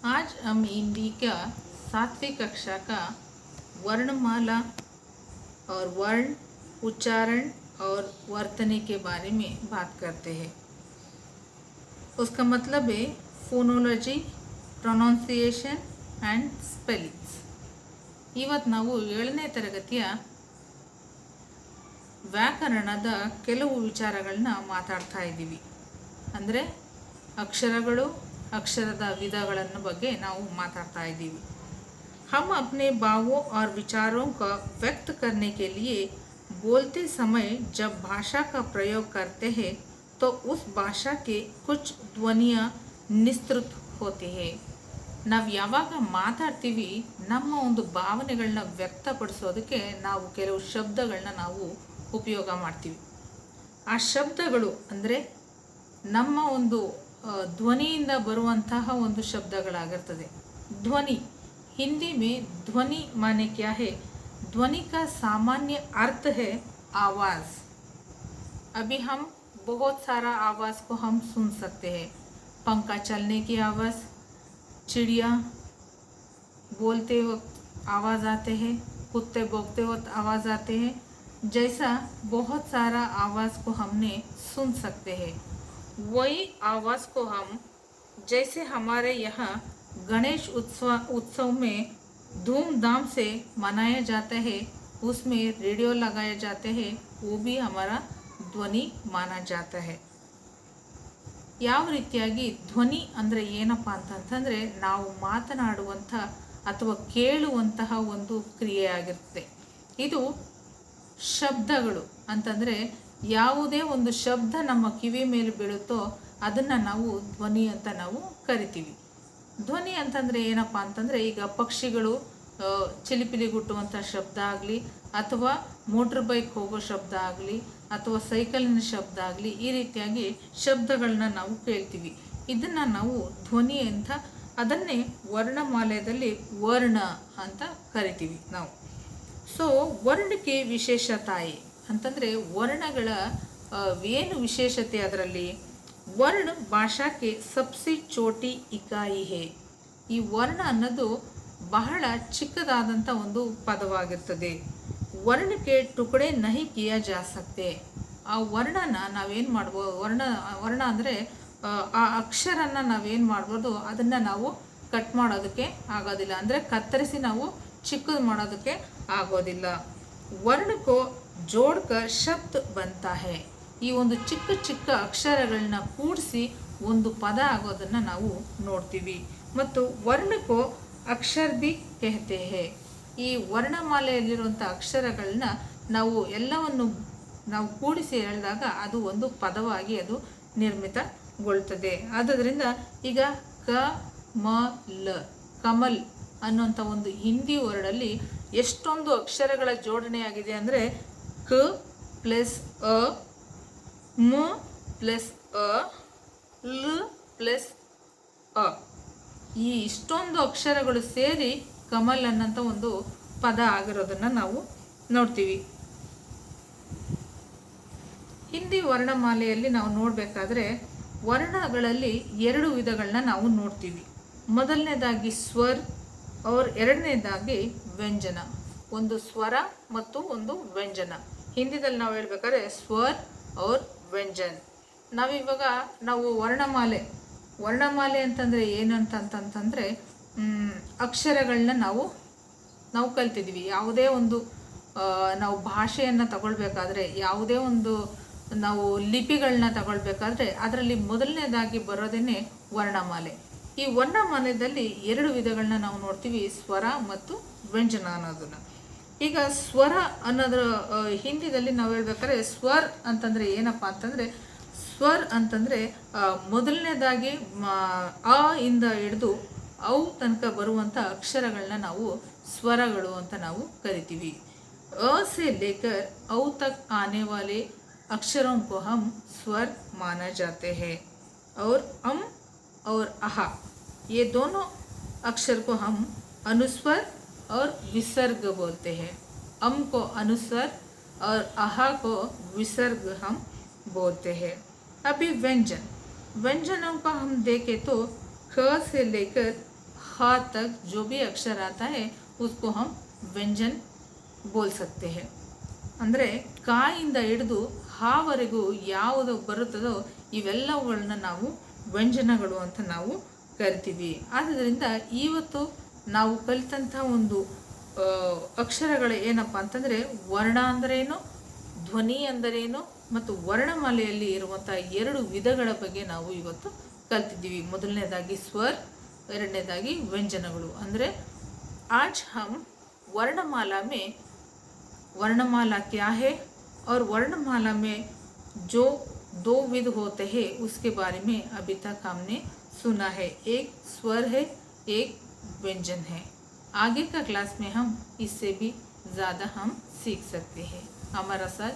आज हम हिंदी का 7वीं कक्षा का वर्णमाला और वर्ण, उच्चारण और वर्तनी के बारे में बात करते हैं। उसका मतलब है फोनोलॉजी, ಪ್ರೊನೌನ್ಸಿಯೇಷನ್ ಆ್ಯಂಡ್ ಸ್ಪೆಲ್ಲಿಂಗ್ಸ್। ಇವತ್ತು ನಾವು 7ನೇ ತರಗತಿಯ ವ್ಯಾಕರಣದ ಕೆಲವು ವಿಚಾರಗಳನ್ನ ಮಾತಾಡ್ತಾ ಇದ್ದೀವಿ। ಅಂದರೆ ಅಕ್ಷರಗಳು, ಅಕ್ಷರದ ವಿಧಗಳನ್ನು ಬಗ್ಗೆ ನಾವು ಮಾತಾಡ್ತಾ ಇದ್ದೀವಿ। हम अपने भावों और विचारों का व्यक्त करने के लिए बोलते समय जब भाषा का प्रयोग करते हैं तो उस भाषा के कुछ ಧ್ವನಿयाँ निस्तृत होती है। ನಾವು ಯಾವಾಗ ಮಾತಾಡ್ತೀವಿ ನಮ್ಮ ಒಂದು ಭಾವನೆಗಳನ್ನ ವ್ಯಕ್ತಪಡಿಸೋದಕ್ಕೆ ನಾವು ಕೆಲವು ಶಬ್ದಗಳನ್ನ ನಾವು ಉಪಯೋಗ ಮಾಡ್ತೀವಿ। ಆ ಶಬ್ದಗಳು ಅಂದರೆ ನಮ್ಮ ಒಂದು ಧ್ವನಿಯಿಂದ ಬರುವಂತಹ ಒಂದು ಶಬ್ದಗಳಾಗಿರ್ತದೆ। ಧ್ವನಿ, हिंदी में ध्वनि माने क्या है? ध्वनि का सामान्य अर्थ है आवाज़। अभी हम बहुत सारा आवाज़ को हम सुन सकते हैं। पंखा चलने की आवाज़, चिड़िया बोलते वक्त आवाज़ आते हैं, कुत्ते भौंकते वक्त आवाज़ आते हैं, जैसा बहुत सारा आवाज़ को हमने सुन सकते हैं। वही आवाज़ को हम जैसे हमारे यहाँ गणेश उत्सव में धूमधाम से मनाया जाता है, उसमें रेडियो लगाए जाते हैं, वो भी हमारा ಧ್ವನಿ ಮಾನ ಜಾತಾ है। ಯಾವ ರೀತಿಯಾಗಿ ಧ್ವನಿ ಅಂದರೆ ಏನಪ್ಪ ಅಂತಂತಂದರೆ ನಾವು ಮಾತನಾಡುವಂಥ ಅಥವಾ ಕೇಳುವಂತಹ ಒಂದು ಕ್ರಿಯೆಯಾಗಿರುತ್ತೆ। ಇದು ಶಬ್ದಗಳು ಅಂತಂದರೆ ಯಾವುದೇ ಒಂದು ಶಬ್ದ ನಮ್ಮ ಕಿವಿ ಮೇಲೆ ಬೀಳುತ್ತೋ ಅದನ್ನು ನಾವು ಧ್ವನಿ ಅಂತ ನಾವು ಕರಿತೀವಿ। ಧ್ವನಿ ಅಂತಂದರೆ ಏನಪ್ಪ ಅಂತಂದರೆ ಈಗ ಪಕ್ಷಿಗಳು ಚಿಲಿಪಿಲಿಗುಟ್ಟುವಂಥ ಶಬ್ದ ಆಗಲಿ, ಅಥವಾ ಮೋಟ್ರ್ ಬೈಕ್ ಹೋಗೋ ಶಬ್ದ ಆಗಲಿ, ಅಥವಾ ಸೈಕಲಿನ ಶಬ್ದ ಆಗಲಿ, ಈ ರೀತಿಯಾಗಿ ಶಬ್ದಗಳನ್ನ ನಾವು ಕೇಳ್ತೀವಿ। ಇದನ್ನು ನಾವು ಧ್ವನಿ ಅಂತ, ಅದನ್ನೇ ವರ್ಣಮಾಲೆಯಲ್ಲಿ ವರ್ಣ ಅಂತ ಕರಿತೀವಿ ನಾವು। ಸೊ ವರ್ಣಕ್ಕೆ ವಿಶೇಷತಾಯಿ ಅಂತಂದರೆ ವರ್ಣಗಳ ಏನು ವಿಶೇಷತೆ ಅದರಲ್ಲಿ? वर्ण भाषा के सबसे छोटी इकाई है। ಈ ವರ್ಣ ಅನ್ನೋದು ಬಹಳ ಚಿಕ್ಕದಾದಂಥ ಒಂದು ಪದವಾಗಿರ್ತದೆ। ವರ್ಣಕ್ಕೆ ಟುಕಡೆ ನಹಿ ಕಿಯಾ ಜಾ ಸಕ್ತೆ। ಆ ವರ್ಣನ ನಾವೇನು ಮಾಡ್ಬೋದು, ವರ್ಣ ಅಂದರೆ ಆ ಅಕ್ಷರನ ನಾವೇನು ಮಾಡ್ಬೋದು, ಅದನ್ನು ನಾವು ಕಟ್ ಮಾಡೋದಕ್ಕೆ ಆಗೋದಿಲ್ಲ, ಅಂದರೆ ಕತ್ತರಿಸಿ ನಾವು ಚಿಕ್ಕದು ಮಾಡೋದಕ್ಕೆ ಆಗೋದಿಲ್ಲ। ವರ್ಣಕ್ಕೋ ಜೋಡ್ಕರ್ ಶಬ್ದ ಬಂತಾ ಹೈ। ಈ ಒಂದು ಚಿಕ್ಕ ಚಿಕ್ಕ ಅಕ್ಷರಗಳನ್ನ ಕೂಡಿಸಿ ಒಂದು ಪದ ಆಗೋದನ್ನು ನಾವು ನೋಡ್ತೀವಿ। ಮತ್ತು ವರ್ಣಕ್ಕೋ ಅಕ್ಷರ ಭಿ ಕಹತೆ ಹೈ। ಈ ವರ್ಣಮಾಲೆಯಲ್ಲಿರುವಂಥ ಅಕ್ಷರಗಳನ್ನ ನಾವು ಎಲ್ಲವನ್ನು ನಾವು ಕೂಡಿಸಿ ಹೇಳಿದಾಗ ಅದು ಒಂದು ಪದವಾಗಿ ಅದು ನಿರ್ಮಿತಗೊಳ್ತದೆ। ಆದ್ದರಿಂದ ಈಗ ಕ ಮ ಲ, ಕಮಲ್ ಅನ್ನುವಂಥ ಒಂದು ಹಿಂದಿ ವರ್ಡಲ್ಲಿ ಎಷ್ಟೊಂದು ಅಕ್ಷರಗಳ ಜೋಡಣೆಯಾಗಿದೆ ಅಂದರೆ ಕ ಪ್ಲಸ್ ಅ, ಮ ಪ್ಲಸ್ ಅ, ಲ ಪ್ಲಸ್ ಅ, ಈ ಇಷ್ಟೊಂದು ಅಕ್ಷರಗಳು ಸೇರಿ ಕಮಲ್ ಅನ್ನೋಂಥ ಒಂದು ಪದ ಆಗಿರೋದನ್ನು ನಾವು ನೋಡ್ತೀವಿ। ಹಿಂದಿ ವರ್ಣಮಾಲೆಯಲ್ಲಿ ನಾವು ನೋಡಬೇಕಾದ್ರೆ ವರ್ಣಗಳಲ್ಲಿ 2 ವಿಧಗಳನ್ನ ನಾವು ನೋಡ್ತೀವಿ। ಮೊದಲನೇದಾಗಿ ಸ್ವರ್ और ಎರಡನೇದಾಗಿ ವ್ಯಂಜನ। ಒಂದು ಸ್ವರ ಮತ್ತು ಒಂದು ವ್ಯಂಜನ। ಹಿಂದಿದಲ್ಲಿ ನಾವು ಹೇಳ್ಬೇಕಾದ್ರೆ ಸ್ವರ್ और ವ್ಯಂಜನ್। ನಾವಿವಾಗ ನಾವು ವರ್ಣಮಾಲೆ ಅಂತಂದರೆ ಏನಂತಂತಂದರೆ ಅಕ್ಷರಗಳನ್ನ ನಾವು ಕಲ್ತಿದ್ವಿ। ಯಾವುದೇ ಒಂದು ನಾವು ಭಾಷೆಯನ್ನು ತಗೊಳ್ಬೇಕಾದ್ರೆ, ಯಾವುದೇ ಒಂದು ನಾವು ಲಿಪಿಗಳನ್ನ ತಗೊಳ್ಬೇಕಾದ್ರೆ ಅದರಲ್ಲಿ ಮೊದಲನೇದಾಗಿ ಬರೋದೇ ವರ್ಣಮಾಲೆ। ಈ ವರ್ಣಮಾಲೆಯಲ್ಲಿ 2 ವಿಧಗಳನ್ನ ನಾವು ನೋಡ್ತೀವಿ, ಸ್ವರ ಮತ್ತು ವ್ಯಂಜನ ಅನ್ನೋದನ್ನು। ಈಗ ಸ್ವರ ಅನ್ನೋದ್ರ ಹಿಂದಿದಲ್ಲಿ ನಾವು ಹೇಳ್ಬೇಕಾದ್ರೆ ಸ್ವರ್ ಅಂತಂದರೆ ಏನಪ್ಪ ಅಂತಂದರೆ, ಸ್ವರ್ ಅಂತಂದರೆ ಮೊದಲನೇದಾಗಿ ಅ ಇಂದ ಹಿಡಿದು ಔ ತನಕ ಬರುವಂಥ ಅಕ್ಷರಗಳನ್ನ ನಾವು ಸ್ವರಗಳು ಅಂತ ನಾವು ಕರಿತೀವಿ। अ से लेकर औ तक आने वाले अक्षरों को हम स्वर माना जाते हैं। और अम और अह, ये दोनों अक्षर को हम अनुस्वर और विसर्ग बोलते हैं। अम को अनुस्वर और अह को विसर्ग हम बोलते हैं। अभी व्यंजनों का हम देखें तो ख से लेकर ह तक जो भी अक्षर आता है उसको हम ವ್ಯಂಜನ बोल सकते हैं. ಅಂದರೆ ಕಾಯಿಂದ ಹಿಡಿದು ಹಾವರೆಗೂ ಯಾವುದು ಬರುತ್ತದೋ ಇವೆಲ್ಲವುಗಳನ್ನ ನಾವು ವ್ಯಂಜನಗಳು ಅಂತ ನಾವು ಕರಿತೀವಿ. ಆದ್ದರಿಂದ ಇವತ್ತು ನಾವು ಕಲಿತಂಥ ಒಂದು ಅಕ್ಷರಗಳು ಏನಪ್ಪ ಅಂತಂದರೆ ವರ್ಣ ಅಂದರೇನು, ಧ್ವನಿ ಅಂದರೇನು ಮತ್ತು ವರ್ಣಮಾಲೆಯಲ್ಲಿ ಇರುವಂಥ ಎರಡು ವಿಧಗಳ ಬಗ್ಗೆ ನಾವು ಇವತ್ತು ಕಲ್ತಿದ್ದೀವಿ. ಮೊದಲನೇದಾಗಿ ಸ್ವರ್, ಎರಡನೇದಾಗಿ ವ್ಯಂಜನಗಳು. ಅಂದರೆ आज हम वर्णमाला में वर्णमाला क्या है और वर्णमाला में जो दो विध होते हैं उसके बारे में अभी तक हमने सुना है. एक स्वर है, एक व्यंजन है. आगे का क्लास में हम इससे भी ज़्यादा हम सीख सकते हैं. हमारा साथ